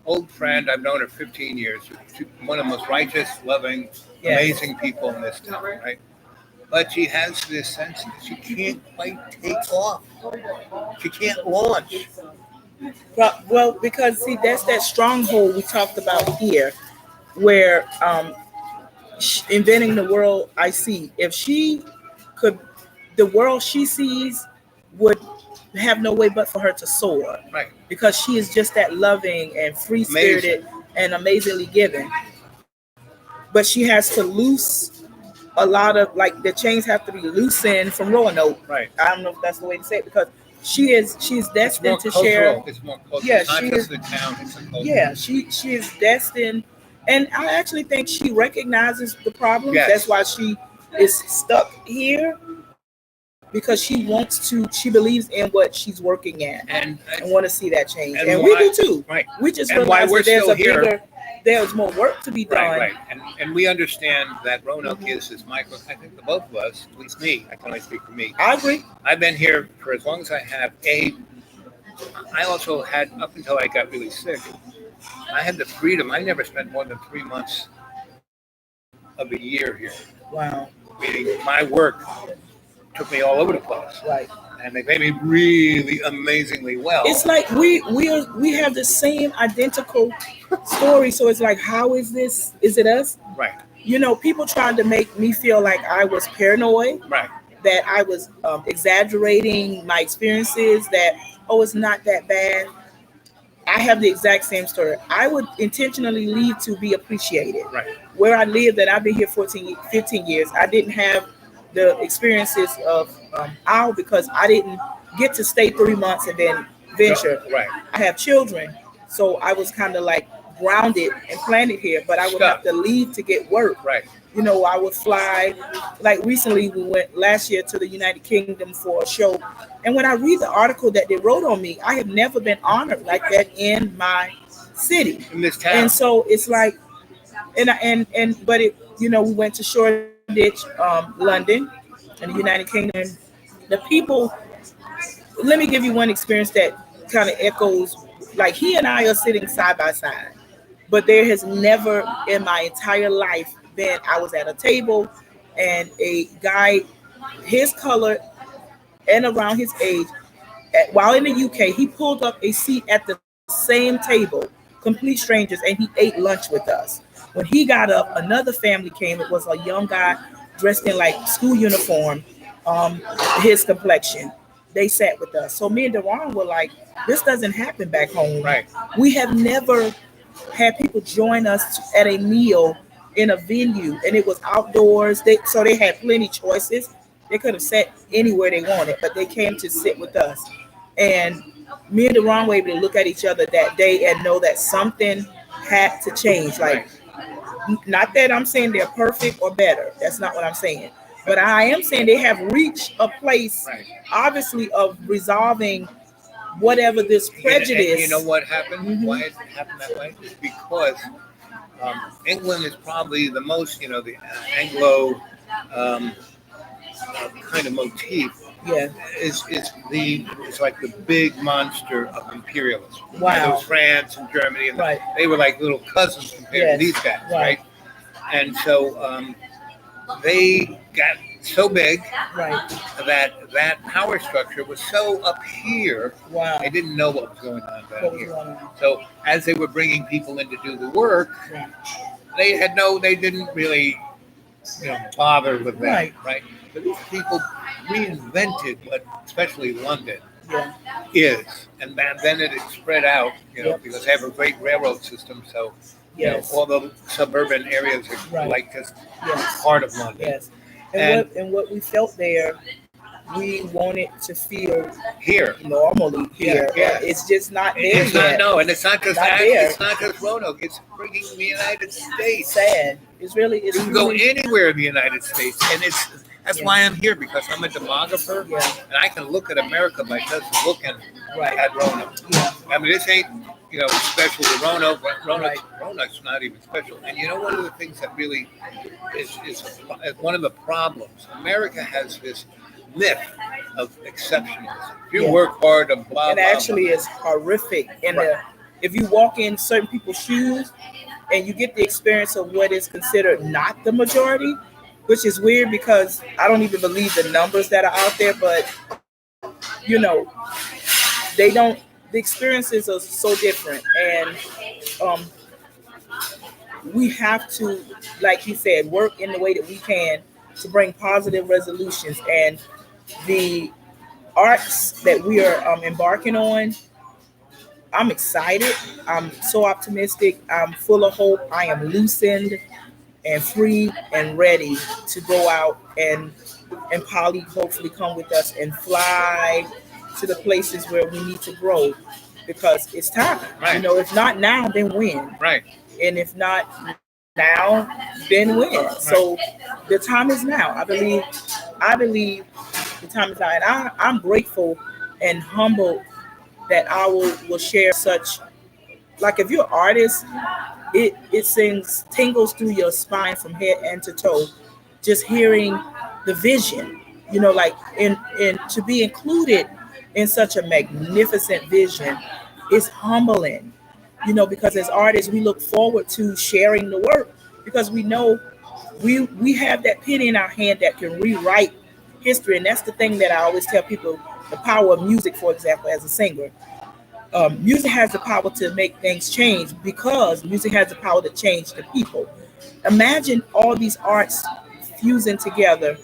old friend. I've known her 15 years. She's one of the most righteous, loving, amazing people in this town, right? But she has this sense that she can't quite take off. She can't launch. Well, because see, that's that stronghold we talked about here, where inventing the world I see. If she could, the world she sees would have no way but for her to soar. Right. Because she is just that loving and free-spirited and amazingly giving. But she has to loose a lot of, like, the chains have to be loosened from Roanoke. Right. I don't know if that's the way to say it, because she's destined to share. It's more cultural. Yeah, it's not just the town, it's the culture. Yeah, she is destined, and I actually think she recognizes the problem. Yes. That's why she is stuck here, because she believes in what she's working at and want to see that change. And we do too. Right. We just and realize why we're that there's more work to be done. Right. And we understand that Roanoke is this micro. I think the both of us, at least me, I can only speak for me. I agree. I've been here for as long as I have. I also had, up until I got really sick, I had the freedom. I never spent more than 3 months of the year here. Wow. Meaning my work took me all over the place. Right. And they paid me really amazingly well. It's like we have the same identical story. So it's like, how is this? Is it us? Right. People tried to make me feel like I was paranoid. Right. That I was exaggerating my experiences. That, it's not that bad. I have the exact same story. I would intentionally leave to be appreciated. Right. Where I lived, and I've been here 15 years, I didn't have the experiences of Al, because I didn't get to stay 3 months and then venture. Right. I have children, so I was kind of like grounded and planted here, but I would have to leave to get work. Right. I would fly. Like recently, we went last year to the United Kingdom for a show, and when I read the article that they wrote on me, I have never been honored like that in my city, in this town. And so it's like, but we went to Shoreditch, London, and the United Kingdom. The people. Let me give you one experience that kind of echoes. Like, he and I are sitting side by side, but there has never in my entire life been, I was at a table and a guy his color and around his age, while in the UK, he pulled up a seat at the same table, complete strangers, and he ate lunch with us. When he got up, another family came. It was a young guy dressed in like school uniform, um, his complexion. They sat with us. So me and Deron were like, this doesn't happen back home. Right. We have never had people join us at a meal in a venue, and it was outdoors. So they had plenty choices. They could have sat anywhere they wanted, but they came to sit with us. And me and Deron were able to look at each other that day and know that something had to change. Like, not that I'm saying they're perfect or better. That's not what I'm saying. But I am saying they have reached a place, Right. obviously, of resolving whatever this prejudice. And you know what happened? Mhm. Why it happened that way? It's because England is probably the most, the Anglo um, kind of motif Yeah. is like the big monster of imperialism. Wow. It was France and Germany, and Right. they were like little cousins compared Yes. to these guys, Right. right? And so they got so big Right. that power structure was so up here, Wow. they didn't know what was going on What down was here. going on? So as they were bringing people in to do the work, Right. they didn't really, bother with that, Right. right? So these people reinvented what, especially London, Yeah. is, and then it spread out, Yep. because they have a great railroad system. So, Yes. all the suburban areas are Right. like just Yes. part of London. Yes. And- And what we felt there, we wanted to feel Here, normally here. Yeah. It's just not there it's not yet. no, and it's not just Not there. it's not just Roanoke. It's bringing the United States. Sad. It's You can go really, anywhere in the United States, and that's Yeah. why I'm here, because I'm a demographer, Yeah. and I can look at America by just looking Right. at Roanoke. Yeah. I mean, this ain't special to Roanoke, but Right. Roanoke's not even special. And one of the things that really is one of the problems. America has this myth of exceptionalism. If you Yeah. work hard and blah And blah, actually it's horrific. And if you walk in certain people's shoes and you get the experience of what is considered not the majority, which is weird because I don't even believe the numbers that are out there, but they don't, the experiences are so different. And we have to, like you said, work in the way that we can to bring positive resolutions. And the arts that we are embarking on, I'm excited. I'm so optimistic. I'm full of hope. I am loosened and free and ready to go out, and Polly hopefully come with us and fly to the places where we need to grow, because it's time. Right. If not now, then when? right? And if not now, then when? So the time is now. I believe the time is now, and I'm grateful and humbled that I will share such. Like, if you're an artist, it sings tingles through your spine from head and to toe, just hearing the vision. Like in to be included in such a magnificent vision is humbling. Because as artists, we look forward to sharing the work, because we know we have that pen in our hand that can rewrite history. And that's the thing that I always tell people: the power of music, for example, as a singer. Music has the power to make things change, because music has the power to change the people. Imagine all these arts fusing together.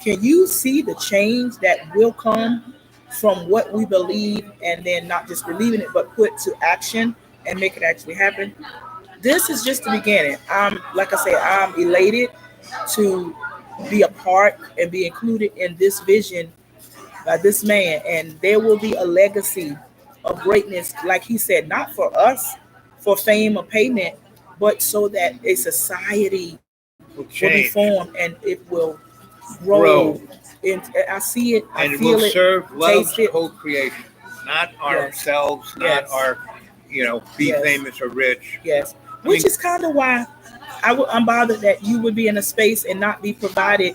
Can you see the change that will come from what we believe, and then not just believing it, but put to action and make it actually happen? This is just the beginning. Like I say, I'm elated to be a part and be included in this vision by this man. And there will be a legacy of greatness, like he said, not for us, for fame or payment, but so that a society Will will be change formed and it will grow. And I see it, I and it feel will it, serve love's taste it. co-creation, not Yes. ourselves, not Yes. our, be Yes. famous or rich. Yes, I which mean- is kind of why I'm bothered that you would be in a space and not be provided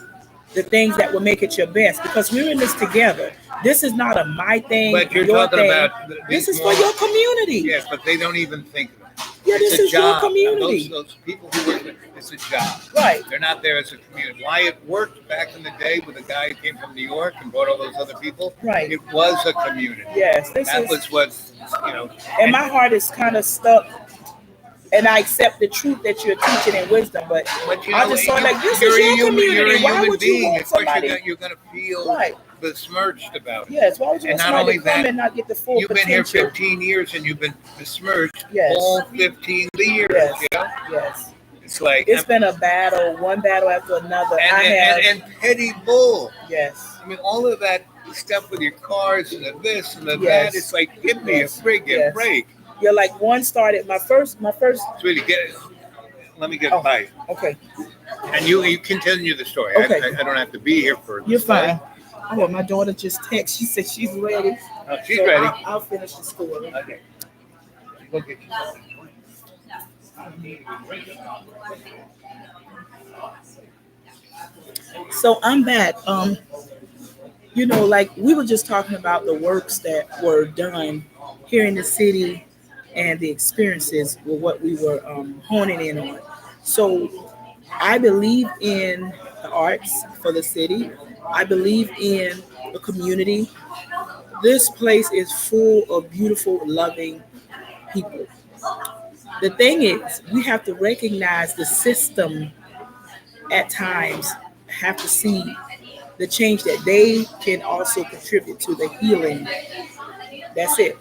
the things that will make it your best, because we're in this together. This is not a my thing, But you're your talking thing. about This is for your community. Yes, but they don't even think of it. Yeah, It's this a is your job. community. Those people who work there, it's a job. Right. They're not there as a community. Why it worked back in the day with a guy who came from New York and brought all those other people. Right. It was a community. Yes, this That is, was what, you know. and my heart is kind of stuck. And I accept the truth that you're teaching and wisdom, but But I just saw like this is your community. You're a Why human would you being. want Of course, somebody? you're going to feel Right. besmirched about it. Yes. Why would you And want not somebody only to come that, and not get the full You've been here potential? 15 years and you've been besmirched Yes. all 15 years. Yes. You know? Yes. It's like It's been a battle, one battle after another. and petty bull. Yes. I mean, all of that stuff with your cars and the this and the Yes. that. It's like, give me Yes. a friggin' Yes. break. You're like one started my first. Sweetie, let me get a Oh. bite. Okay. And you continue the story. Okay. I don't have to be here for You're the story. fine. Oh, my daughter just texted. She said she's ready. Oh, she's So ready. I'll finish the story. Okay. Go get you something. So I'm back. You know, like we were just talking about the works that were done here in the city and the experiences were what we were honing in on. So I believe in the arts for the city. I believe in the community. This place is full of beautiful, loving people. The thing is, we have to recognize the system at times have to see the change that they can also contribute to the healing. That's it.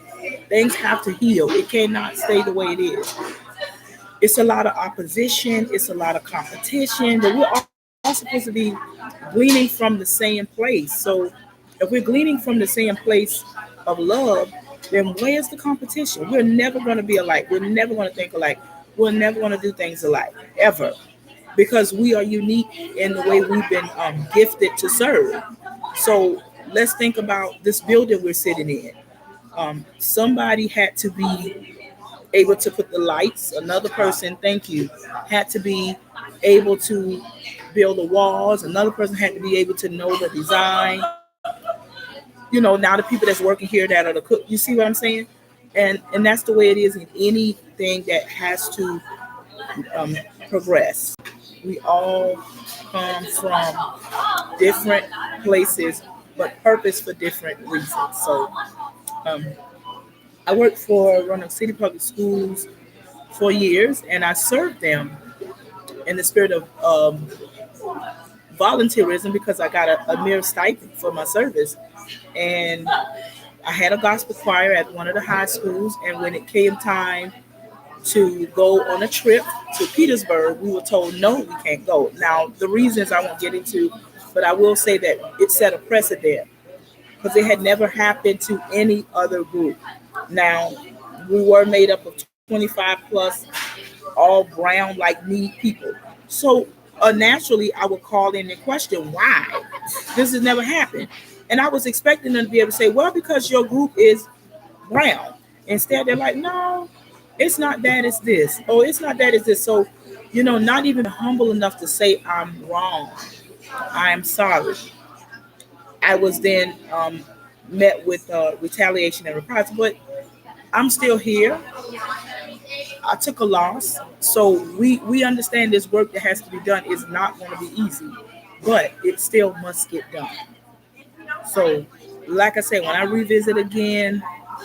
Things have to heal. It cannot stay the way it is. It's a lot of opposition. It's a lot of competition. But we're all supposed to be gleaning from the same place. So if we're gleaning from the same place of love, then where's the competition? We're never going to be alike. We're never going to think alike. We're never going to do things alike, ever. Because we are unique in the way we've been gifted to serve. So let's think about this building we're sitting in. Somebody had to be able to put the lights. Another person, thank you, had to be able to build the walls. Another person had to be able to know the design. You know, now the people that's working here that are the cook. You see what I'm saying? And that's the way it is in anything that has to progress. We all come from different places, but purpose for different reasons. So I worked for Roanoke City Public Schools for years, and I served them in the spirit of volunteerism because I got a mere stipend for my service. And I had a gospel choir at one of the high schools, and when it came time to go on a trip to Petersburg, we were told, no, we can't go. Now, the reasons I won't get into, but I will say that it set a precedent because it had never happened to any other group. Now, we were made up of 25 plus, all brown like me people. So naturally, I would call in and question why this has never happened. And I was expecting them to be able to say, well, because your group is brown. Instead, they're like, no, it's not that, it's this. Oh, it's not that, it's this. So, you know, not even humble enough to say I'm wrong. I am sorry. I was then met with retaliation and reprisal, but I'm still here. I took a loss. So we understand this work that has to be done is not going to be easy, but it still must get done. So, like I said, when I revisit again,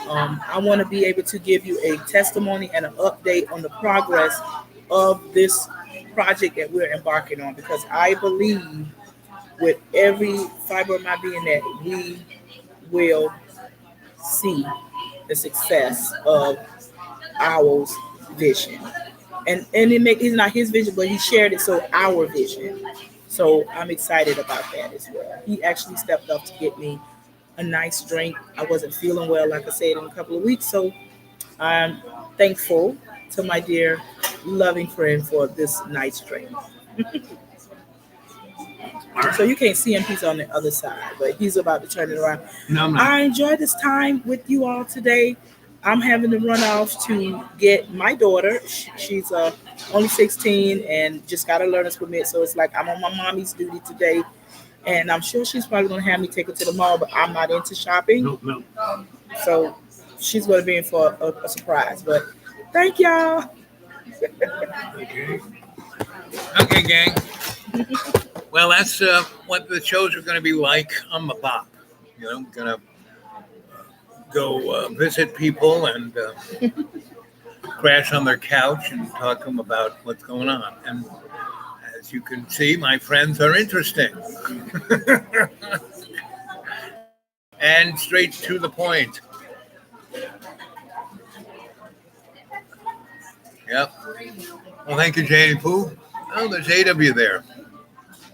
I want to be able to give you a testimony and an update on the progress of this project that we're embarking on, because I believe with every fiber of my being that we will see the success of our vision. And it's not his vision, but he shared it, so our vision. So I'm excited about that as well. He actually stepped up to get me a nice drink. I wasn't feeling well, like I said, in a couple of weeks. So I'm thankful to my dear loving friend for this nice drink. So you can't see him, he's on the other side, but he's about to turn it around. No, I enjoyed this time with you all today. I'm having to run off to get my daughter. She's only 16 and just got a learner's permit. So it's like I'm on my mommy's duty today. And I'm sure she's probably going to have me take her to the mall, but I'm not into shopping. No. So she's going to be in for a surprise. But thank y'all. Okay. Okay, gang. Well, that's what the shows are going to be like. I'm a bop. I'm going to go visit people and crash on their couch and talk to them about what's going on. And as you can see, my friends are interesting and straight to the point. Yep. Well, thank you, Janie Pooh. Oh, there's 8 of you there.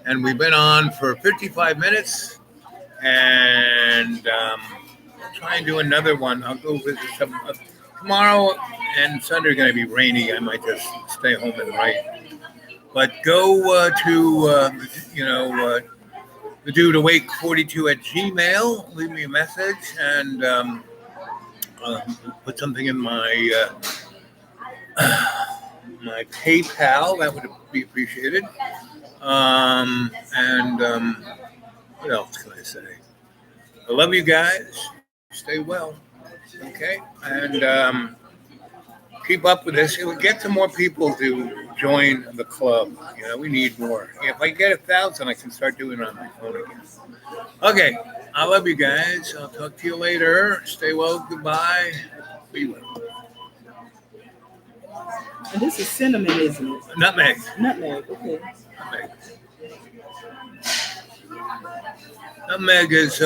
And we've been on for 55 minutes. And I'll try and do another one. I'll go visit some. Tomorrow and Sunday are going to be rainy. I might just stay home and write. But go to, the dude awake42@gmail. Leave me a message and put something in my my PayPal. That would be appreciated. What else can I say? I love you guys. Stay well. Okay. And keep up with this. It would get some more people to join the club. We need more. If I get 1,000, I can start doing it on my phone again. Okay. I love you guys. I'll talk to you later. Stay well. Goodbye. Be well. And this is cinnamon, isn't it? Nutmeg. Nutmeg, okay. Nutmeg. Nutmeg is